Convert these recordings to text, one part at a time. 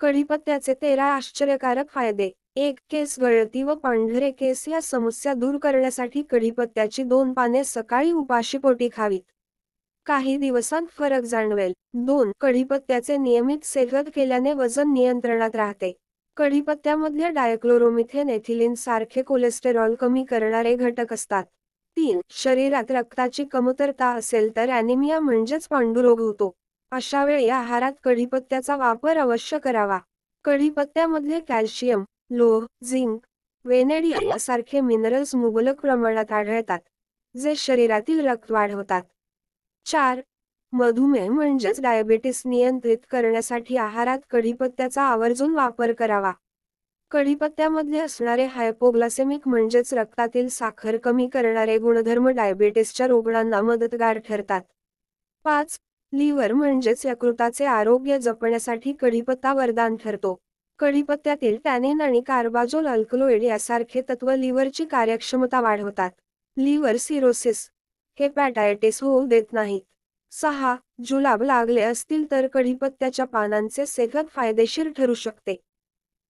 कढीपत्त्याचे 13 आश्चर्यकारक फायदे. 1. केस गळती व पांढरे केस या समस्या दूर करण्यासाठी कढीपत्त्याची 2 पाने सकाळी उपाशीपोटी खावीत. काही दिवसांत फरक जाणवेल. 2. कढीपत्त्याचे नियमित सेवन केल्याने वजन नियंत्रणात राहते. कढीपत्त्यामध्ये डायक्लोरोमिथेन एथिलीन सारखे कोलेस्टेरॉल कमी करणारे घटक असतात. 3. शरीरात रक्ताची कमतरता असेल तर ॲनिमिया म्हणजेच पांडुरोग होतो. अशा वेळी आहारात कढीपत्त्याचा वापर अवश्य करावा. कढीपत्त्यामध्ये कॅल्शियम, लोह, झिंक, वेनेडियम यासारखे मिनरल्स मुबलक प्रमाणात आढळतात, जे शरीरातील रक्त वाढवतात. 4. मधुमेह म्हणजेच डायबेटिस नियंत्रित करण्यासाठी आहारात कढीपत्त्याचा आवर्जून वापर करावा. कढीपत्त्यामध्ये असणारे हायपोग्लासेमिक म्हणजेच रक्तातील साखर कमी करणारे गुणधर्म डायबेटिसच्या रुग्णांना मदतगार ठरतात. 5. लिव्हर म्हणजेच यकृताचे आरोग्य जपण्यासाठी कढीपत्ता वरदान ठरतो. कढीपत्त्यातील टॅनिन आणि कार्बाजोल अल्कलोइड यासारखे तत्व लिव्हरची कार्यक्षमता वाढवतात. लिव्हर सिरोसिस, हेपॅटायटिस होऊ देत नाहीत. 6. जुलाब लागले असतील तर कढीपत्त्याच्या पानांचे सेवन फायदेशीर ठरू शकते.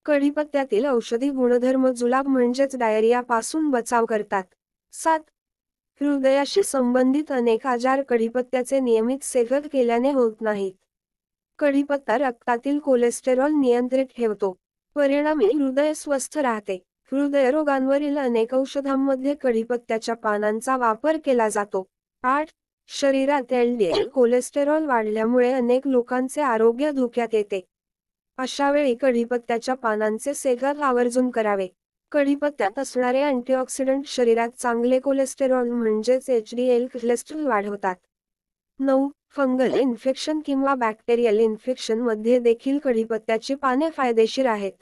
कढीपत्त्यातील औषधी गुणधर्म जुलाब म्हणजेच डायरियापासून बचाव करतात. 7. हृदयाशी संबंधित अनेक आजार कढीपत्त्याचे नियमित सेवन केल्याने होत नाहीत. कढीपत्ता रक्तातील कोलेस्टेरॉल नियंत्रित ठेवतो. परिणामी हृदय स्वस्थ राहते. हृदयरोगांवरील अनेक औषधांमध्ये कढीपत्त्याच्या पानांचा वापर केला जातो. 8. शरीरात एलडीएल कोलेस्टेरॉल वाढल्यामुळे अनेक लोकांचे आरोग्य धोक्यात येते. अशा वेळी कढीपत्त्याच्या पानांचे सेवन आवर्जून करावे. कढीपत्त्यात असणारे अँटीऑक्सिडंट शरीरात चांगले कोलेस्टेरॉल म्हणजेच एचडीएल कोलेस्ट्रॉल वाढवतात. 9. फंगल इन्फेक्शन किंवा बॅक्टेरियल इन्फेक्शन मध्ये देखील कढीपत्त्याची पाने फायदेशीर आहेत.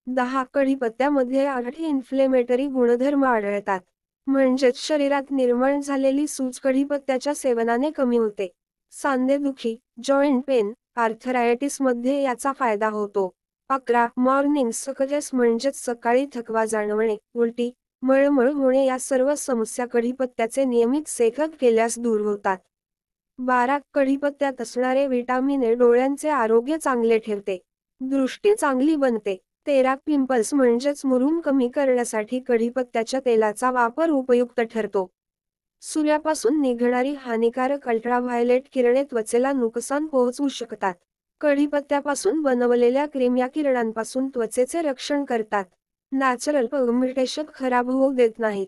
10. कढीपत्त्यामध्ये अँटी इन्फ्लेमेटरी गुणधर्म आढळतात. म्हणजेच शरीरात निर्माण झालेली सूज कढीपत्त्याच्या सेवनाने कमी होते. सांधेदुखी, जॉइंट पेन, आर्थरायटिस मध्ये याचा फायदा होतो. 11. मॉर्निंग सिकनेस म्हणजेच सकाळी थकवा जाणवणे, उलटी, मळमळ होणे या सर्व समस्या कढीपत्त्याचे नियमित सेवन केल्यास दूर होतात. 12. कढीपत्त्यात असणारे व्हिटॅमिन ए डोळ्यांचे आरोग्य चांगले ठेवते. दृष्टी चांगली बनते. 13. पिंपल्स म्हणजेच मुरूम कमी करण्यासाठी कढीपत्त्याच्या तेलाचा वापर उपयुक्त ठरतो. सूर्यापासून निघणारी हानिकारक अल्ट्राव्हायलेट किरणे त्वचेला नुकसान पोहोचवू शकतात. कढीपत्त्यापासून बनवलेल्या क्रीम या किरणांपासून त्वचेचे रक्षण करतात. नॅचरल पिगमेंटेशन खराब होऊ देत नाहीत.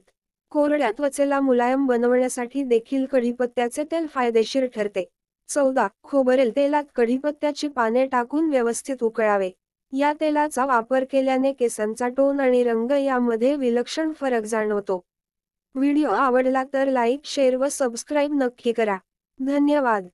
कोरड्या त्वचेला मुलायम बनवण्यासाठी देखील कढीपत्त्याचे तेल फायदेशीर ठरते. 14. खोबरेल तेलात कढीपत्त्याची पाने टाकून व्यवस्थित उकळावे. या तेलाचा वापर केल्याने केसांचा टोन आणि रंग यामध्ये विलक्षण फरक जाणवतो. व्हिडिओ आवडला तर लाईक, शेअर व सबस्क्राईब नक्की करा. धन्यवाद.